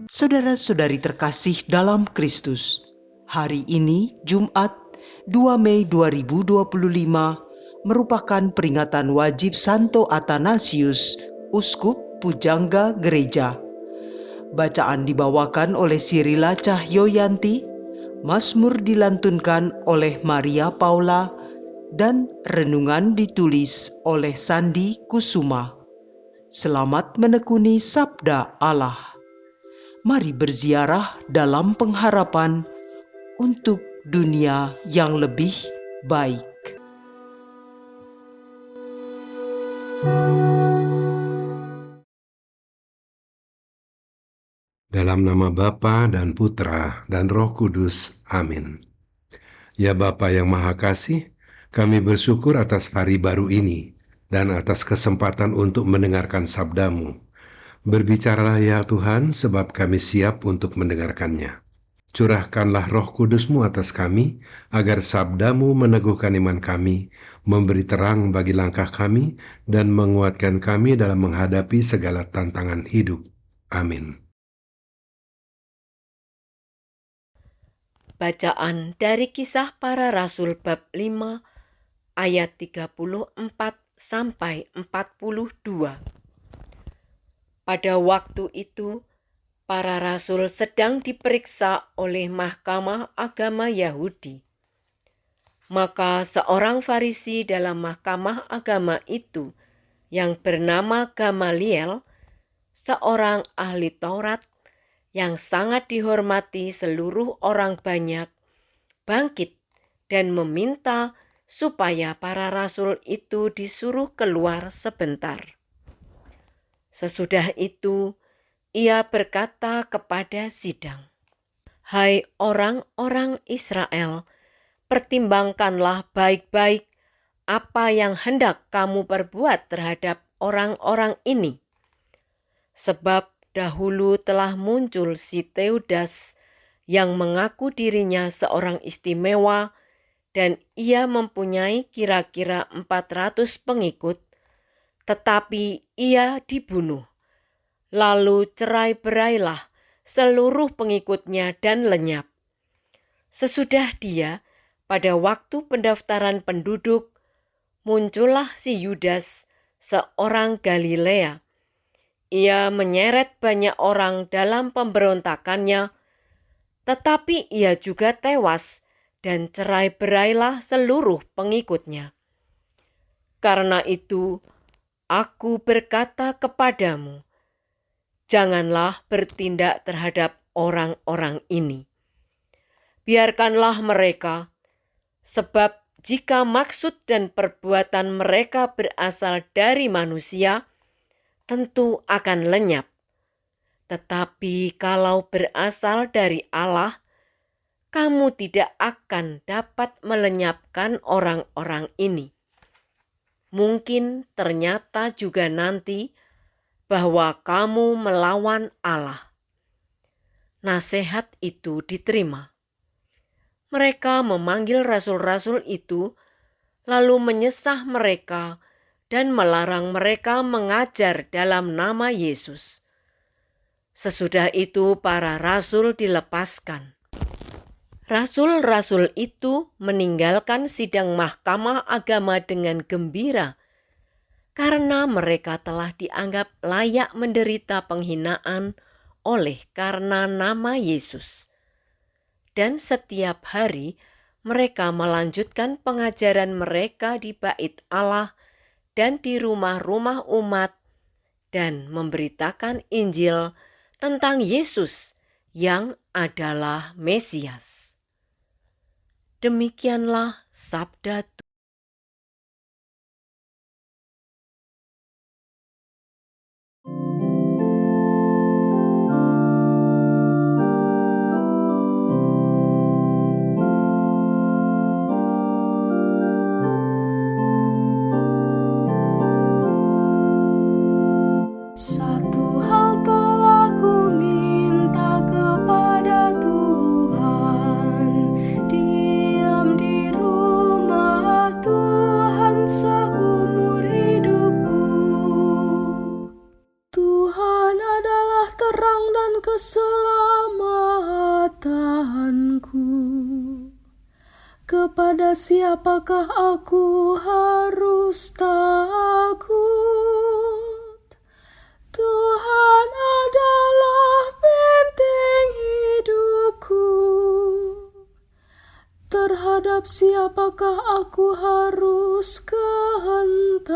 Saudara-saudari terkasih dalam Kristus, hari ini Jumat 2 Mei 2025 merupakan peringatan wajib Santo Athanasius, Uskup Pujangga Gereja. Bacaan dibawakan oleh Sirila Cahyoyanti, Mazmur dilantunkan oleh Maria Paula, dan renungan ditulis oleh Sandi Kusuma. Selamat menekuni Sabda Allah. Mari berziarah dalam pengharapan untuk dunia yang lebih baik. Dalam nama Bapa dan Putra dan Roh Kudus. Amin. Ya Bapa yang Maha Kasih, kami bersyukur atas hari baru ini dan atas kesempatan untuk mendengarkan sabda-Mu. Berbicaralah ya Tuhan, sebab kami siap untuk mendengarkannya. Curahkanlah Roh Kudus-Mu atas kami, agar sabda-Mu meneguhkan iman kami, memberi terang bagi langkah kami, dan menguatkan kami dalam menghadapi segala tantangan hidup. Amin. Bacaan dari Kisah Para Rasul bab 5 ayat 34 sampai 42. Pada waktu itu, para rasul sedang diperiksa oleh Mahkamah Agama Yahudi. Maka seorang Farisi dalam Mahkamah Agama itu yang bernama Gamaliel, seorang ahli Taurat yang sangat dihormati seluruh orang banyak, bangkit dan meminta supaya para rasul itu disuruh keluar sebentar. Sesudah itu, ia berkata kepada sidang, "Hai orang-orang Israel, pertimbangkanlah baik-baik apa yang hendak kamu perbuat terhadap orang-orang ini. Sebab dahulu telah muncul si Teudas yang mengaku dirinya seorang istimewa, dan ia mempunyai kira-kira 400 pengikut, tetapi ia dibunuh. Lalu cerai-berailah seluruh pengikutnya dan lenyap. Sesudah dia, pada waktu pendaftaran penduduk, muncullah si Yudas, seorang Galilea. Ia menyeret banyak orang dalam pemberontakannya, tetapi ia juga tewas dan cerai-berailah seluruh pengikutnya. Karena itu, aku berkata kepadamu, janganlah bertindak terhadap orang-orang ini. Biarkanlah mereka, sebab jika maksud dan perbuatan mereka berasal dari manusia, tentu akan lenyap. Tetapi kalau berasal dari Allah, kamu tidak akan dapat melenyapkan orang-orang ini. Mungkin ternyata juga nanti bahwa kamu melawan Allah." Nasihat itu diterima. Mereka memanggil rasul-rasul itu, lalu menyesah mereka dan melarang mereka mengajar dalam nama Yesus. Sesudah itu para rasul dilepaskan. Rasul-rasul itu meninggalkan sidang Mahkamah Agama dengan gembira, karena mereka telah dianggap layak menderita penghinaan oleh karena nama Yesus. Dan setiap hari mereka melanjutkan pengajaran mereka di bait Allah dan di rumah-rumah umat, dan memberitakan Injil tentang Yesus yang adalah Mesias. Demikianlah sabda Tuhan. Satu hal telah ku minta kepada Tuhan, diam di rumah keselamatanku. Kepada siapakah aku harus takut? Tuhan adalah benteng hidupku. Terhadap siapakah aku harus gentar?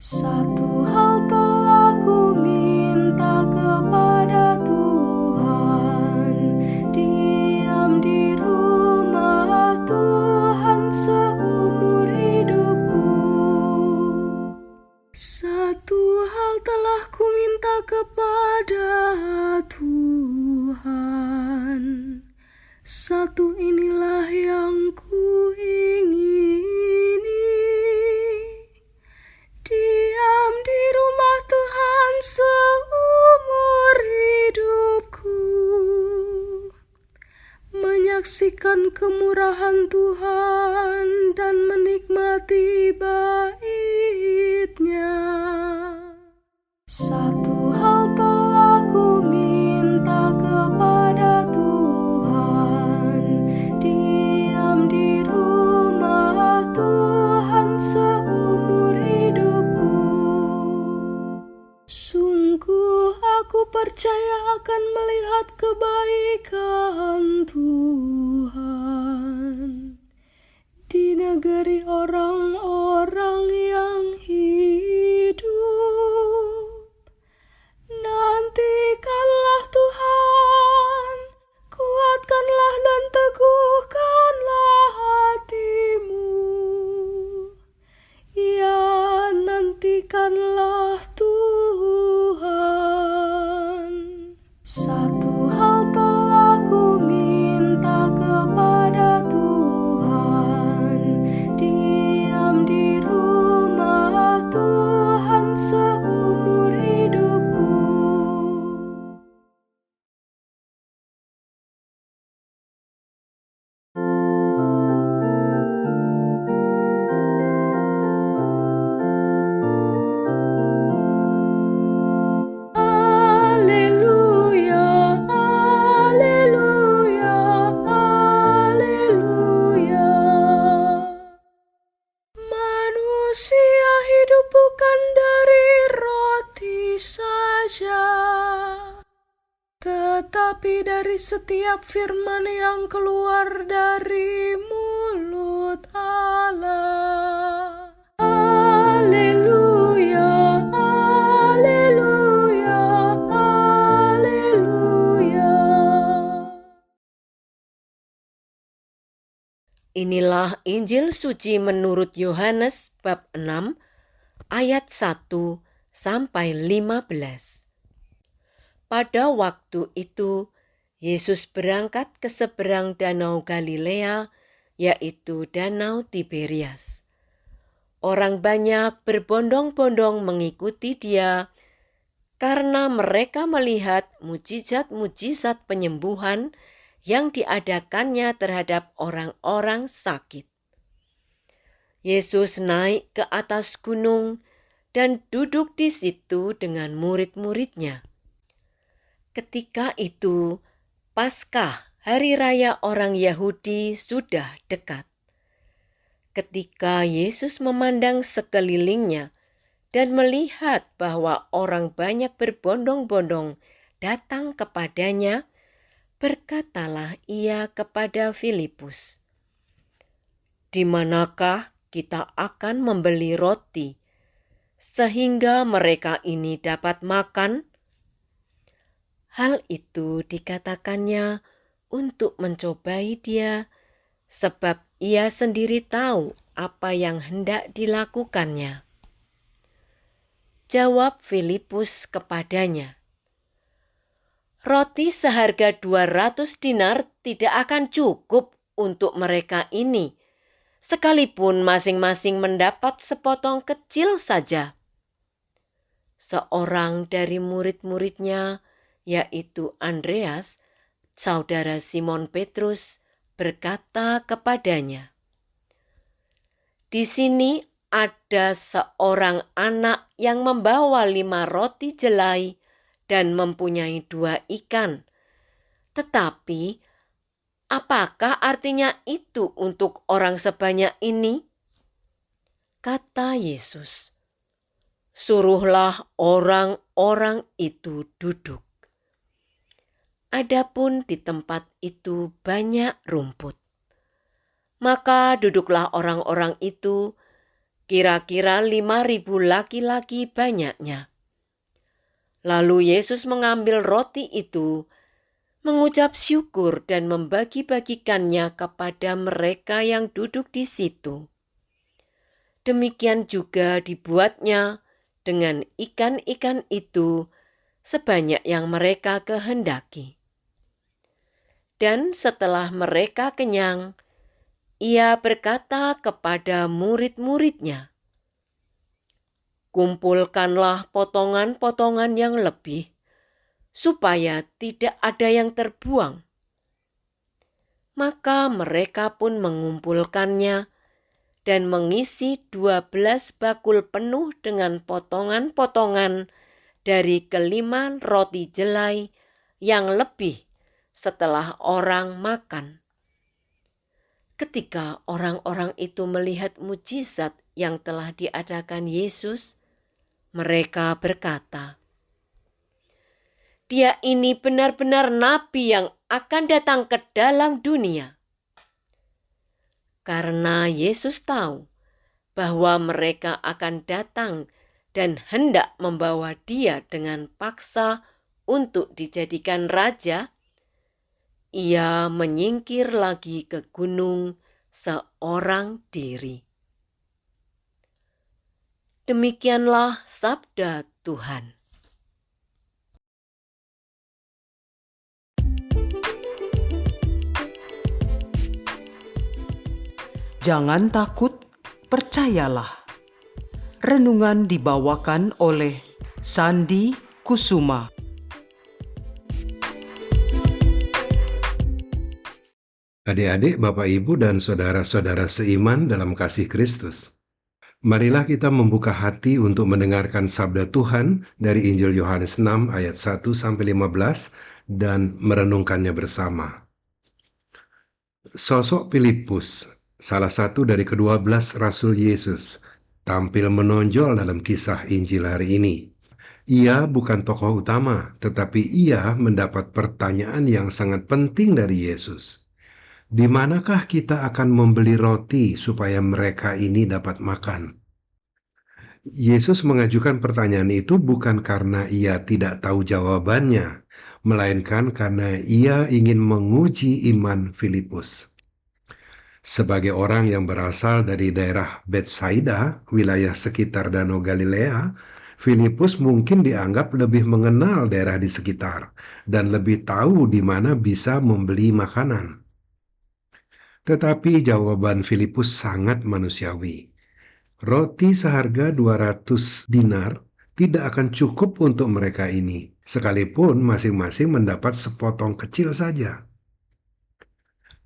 Satu hal telah ku minta kepada Tuhan, diam di rumah Tuhan seumur hidupku. Satu hal telah ku minta kepada Tuhan, satu inilah yang ku ingini, diam di rumah Tuhan seumur hidupku, menyaksikan kemurahan Tuhan dan menikmati bait-Nya. Satu hal telah ku minta kepada Tuhan, diam di rumah Tuhan seumur hidupku. Sungguh aku percaya akan melihat kebaikan Tuhan di negeri orang-orang yang hidup. Nantikanlah Tuhan, kuatkanlah dan teguhkanlah hatimu. Ya, nantikanlah Tuhan. Satu hal telah ku minta kepada Tuhan, diam di rumah Tuhan seumur hidupku. Haleluya, haleluya, haleluya. Manusia hidup bukan dari roti saja, tetapi dari setiap firman yang keluar dari mulut Allah. Haleluya, haleluya, haleluya. Inilah Injil suci menurut Yohanes bab 6 ayat 1 sampai 15. Pada waktu itu Yesus berangkat ke seberang danau Galilea, yaitu danau Tiberias. Orang banyak berbondong-bondong mengikuti Dia karena mereka melihat mujizat-mujizat penyembuhan yang diadakannya terhadap orang-orang sakit. Yesus naik ke atas gunung dan duduk di situ dengan murid-muridnya. Ketika itu, Paskah, hari raya orang Yahudi, sudah dekat. Ketika Yesus memandang sekelilingnya dan melihat bahwa orang banyak berbondong-bondong datang kepadanya, berkatalah Ia kepada Filipus, "Di manakah kita akan membeli roti sehingga mereka ini dapat makan?" Hal itu dikatakannya untuk mencobai Dia, sebab Ia sendiri tahu apa yang hendak dilakukannya. Jawab Filipus kepadanya, "Roti seharga 200 dinar tidak akan cukup untuk mereka ini, sekalipun masing-masing mendapat sepotong kecil saja." Seorang dari murid-muridnya, yaitu Andreas, saudara Simon Petrus, berkata kepadanya, "Di sini ada seorang anak yang membawa 5 roti jelai dan mempunyai 2 ikan. Tetapi, apakah artinya itu untuk orang sebanyak ini? Kata Yesus, "Suruhlah orang-orang itu duduk." Adapun di tempat itu banyak rumput. Maka duduklah orang-orang itu, kira-kira 5.000 laki-laki banyaknya. Lalu Yesus mengambil roti itu, mengucap syukur dan membagi-bagikannya kepada mereka yang duduk di situ. Demikian juga dibuatnya dengan ikan-ikan itu sebanyak yang mereka kehendaki. Dan setelah mereka kenyang, Ia berkata kepada murid-muridnya, "Kumpulkanlah potongan-potongan yang lebih, supaya tidak ada yang terbuang." Maka mereka pun mengumpulkannya dan mengisi 12 bakul penuh dengan potongan-potongan dari kelima roti jelai yang lebih setelah orang makan. Ketika orang-orang itu melihat mujizat yang telah diadakan Yesus, mereka berkata, "Dia ini benar-benar nabi yang akan datang ke dalam dunia." Karena Yesus tahu bahwa mereka akan datang dan hendak membawa Dia dengan paksa untuk dijadikan raja, Ia menyingkir lagi ke gunung seorang diri. Demikianlah sabda Tuhan. Jangan takut, percayalah. Renungan dibawakan oleh Sandi Kusuma. Adik-adik, Bapak, Ibu, dan saudara-saudara seiman dalam kasih Kristus. Marilah kita membuka hati untuk mendengarkan sabda Tuhan dari Injil Yohanes 6 ayat 1-15 dan merenungkannya bersama. Sosok Filipus, salah satu dari ke-12 Rasul Yesus, tampil menonjol dalam kisah Injil hari ini. Ia bukan tokoh utama, tetapi ia mendapat pertanyaan yang sangat penting dari Yesus. Di manakah kita akan membeli roti supaya mereka ini dapat makan? Yesus mengajukan pertanyaan itu bukan karena ia tidak tahu jawabannya, melainkan karena ia ingin menguji iman Filipus. Sebagai orang yang berasal dari daerah Betsaida, wilayah sekitar Danau Galilea, Filipus mungkin dianggap lebih mengenal daerah di sekitar dan lebih tahu di mana bisa membeli makanan. Tetapi jawaban Filipus sangat manusiawi. Roti seharga 200 dinar tidak akan cukup untuk mereka ini, sekalipun masing-masing mendapat sepotong kecil saja.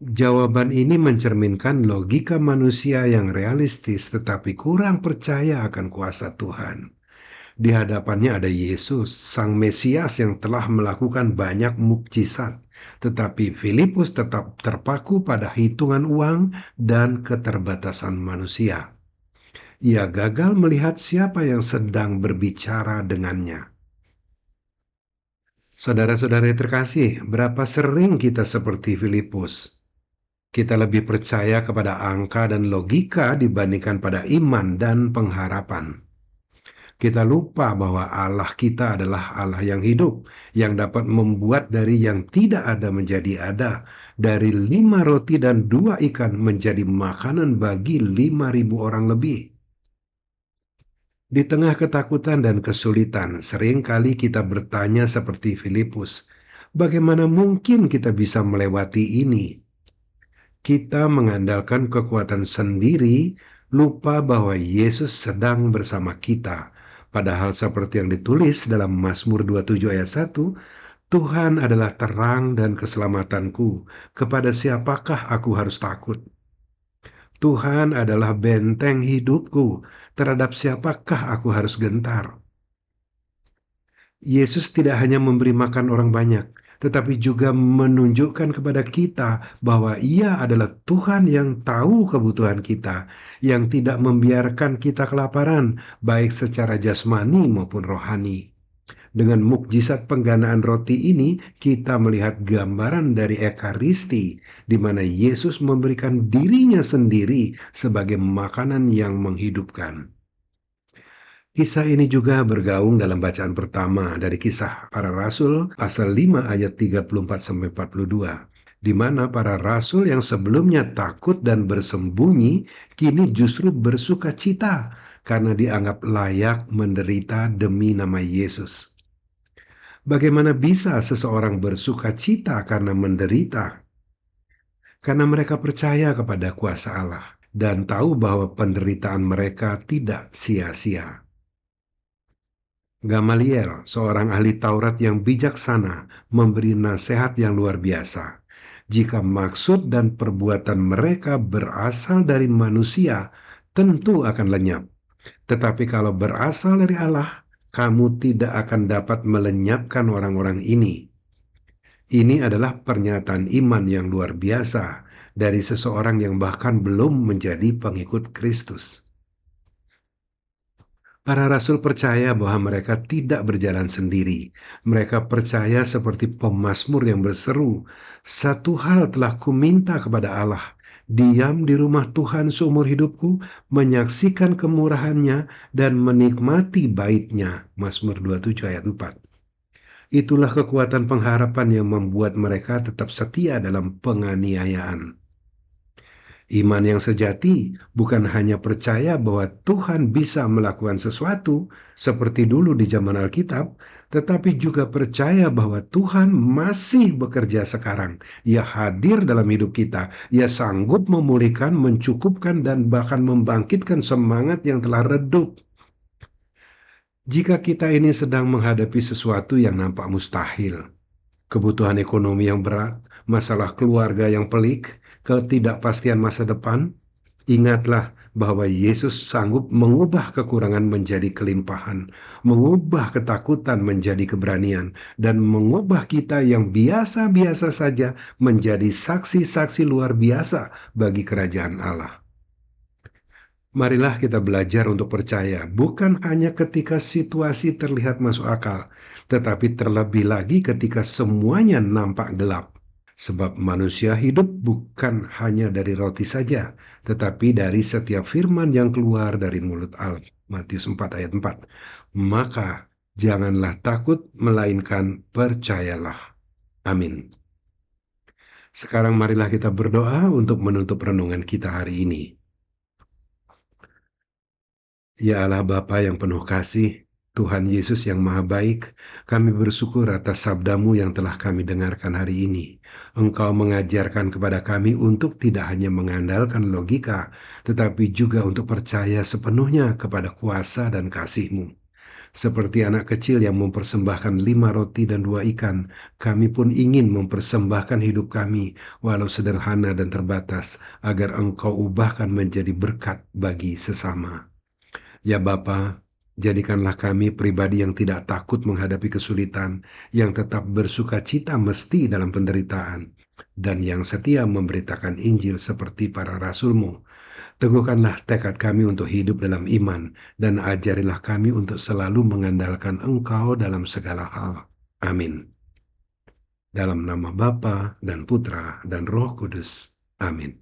Jawaban ini mencerminkan logika manusia yang realistis tetapi kurang percaya akan kuasa Tuhan. Di hadapannya ada Yesus, Sang Mesias yang telah melakukan banyak mukjizat. Tetapi Filipus tetap terpaku pada hitungan uang dan keterbatasan manusia. Ia gagal melihat siapa yang sedang berbicara dengannya. Saudara-saudara terkasih, berapa sering kita seperti Filipus? Kita lebih percaya kepada angka dan logika dibandingkan pada iman dan pengharapan. Kita lupa bahwa Allah kita adalah Allah yang hidup, yang dapat membuat dari yang tidak ada menjadi ada, dari 5 roti dan 2 ikan menjadi makanan bagi 5.000 orang lebih. Di tengah ketakutan dan kesulitan, seringkali kita bertanya seperti Filipus, bagaimana mungkin kita bisa melewati ini? Kita mengandalkan kekuatan sendiri, lupa bahwa Yesus sedang bersama kita. Padahal seperti yang ditulis dalam Mazmur 27 ayat 1, Tuhan adalah terang dan keselamatanku, kepada siapakah aku harus takut? Tuhan adalah benteng hidupku, terhadap siapakah aku harus gentar? Yesus tidak hanya memberi makan orang banyak, tetapi juga menunjukkan kepada kita bahwa Ia adalah Tuhan yang tahu kebutuhan kita, yang tidak membiarkan kita kelaparan, baik secara jasmani maupun rohani. Dengan mukjizat pengganaan roti ini, kita melihat gambaran dari Ekaristi, di mana Yesus memberikan dirinya sendiri sebagai makanan yang menghidupkan. Kisah ini juga bergaung dalam bacaan pertama dari Kisah Para Rasul pasal 5 ayat 34-42, di mana para rasul yang sebelumnya takut dan bersembunyi kini justru bersuka cita karena dianggap layak menderita demi nama Yesus. Bagaimana bisa seseorang bersuka cita karena menderita? Karena mereka percaya kepada kuasa Allah dan tahu bahwa penderitaan mereka tidak sia-sia. Gamaliel, seorang ahli Taurat yang bijaksana, memberi nasihat yang luar biasa. Jika maksud dan perbuatan mereka berasal dari manusia, tentu akan lenyap. Tetapi kalau berasal dari Allah, kamu tidak akan dapat melenyapkan orang-orang ini. Ini adalah pernyataan iman yang luar biasa dari seseorang yang bahkan belum menjadi pengikut Kristus. Para rasul percaya bahwa mereka tidak berjalan sendiri. Mereka percaya seperti pemazmur yang berseru, "Satu hal telah kuminta kepada Allah, diam di rumah Tuhan seumur hidupku, menyaksikan kemurahannya dan menikmati bait-Nya." Mazmur 27 ayat 4. Itulah kekuatan pengharapan yang membuat mereka tetap setia dalam penganiayaan. Iman yang sejati bukan hanya percaya bahwa Tuhan bisa melakukan sesuatu seperti dulu di zaman Alkitab, tetapi juga percaya bahwa Tuhan masih bekerja sekarang. Ia hadir dalam hidup kita. Ia sanggup memulihkan, mencukupkan, dan bahkan membangkitkan semangat yang telah redup. Jika kita ini sedang menghadapi sesuatu yang nampak mustahil, kebutuhan ekonomi yang berat, masalah keluarga yang pelik, ketidakpastian masa depan, ingatlah bahwa Yesus sanggup mengubah kekurangan menjadi kelimpahan, mengubah ketakutan menjadi keberanian, dan mengubah kita yang biasa-biasa saja menjadi saksi-saksi luar biasa bagi kerajaan Allah. Marilah kita belajar untuk percaya, bukan hanya ketika situasi terlihat masuk akal, tetapi terlebih lagi ketika semuanya nampak gelap. Sebab manusia hidup bukan hanya dari roti saja, tetapi dari setiap firman yang keluar dari mulut Allah. Matius 4 ayat 4. Maka janganlah takut, melainkan percayalah. Amin. Sekarang marilah kita berdoa untuk menutup renungan kita hari ini. Ya Allah Bapa yang penuh kasih, Tuhan Yesus yang maha baik, kami bersyukur atas sabdamu yang telah kami dengarkan hari ini. Engkau mengajarkan kepada kami untuk tidak hanya mengandalkan logika, tetapi juga untuk percaya sepenuhnya kepada kuasa dan kasih-Mu. Seperti anak kecil yang mempersembahkan 5 roti dan 2 ikan, kami pun ingin mempersembahkan hidup kami, walau sederhana dan terbatas, agar Engkau ubahkan menjadi berkat bagi sesama. Ya Bapa, jadikanlah kami pribadi yang tidak takut menghadapi kesulitan, yang tetap bersuka cita mesti dalam penderitaan, dan yang setia memberitakan Injil seperti para rasul-Mu. Teguhkanlah tekad kami untuk hidup dalam iman, dan ajarilah kami untuk selalu mengandalkan Engkau dalam segala hal. Amin. Dalam nama Bapa dan Putra dan Roh Kudus. Amin.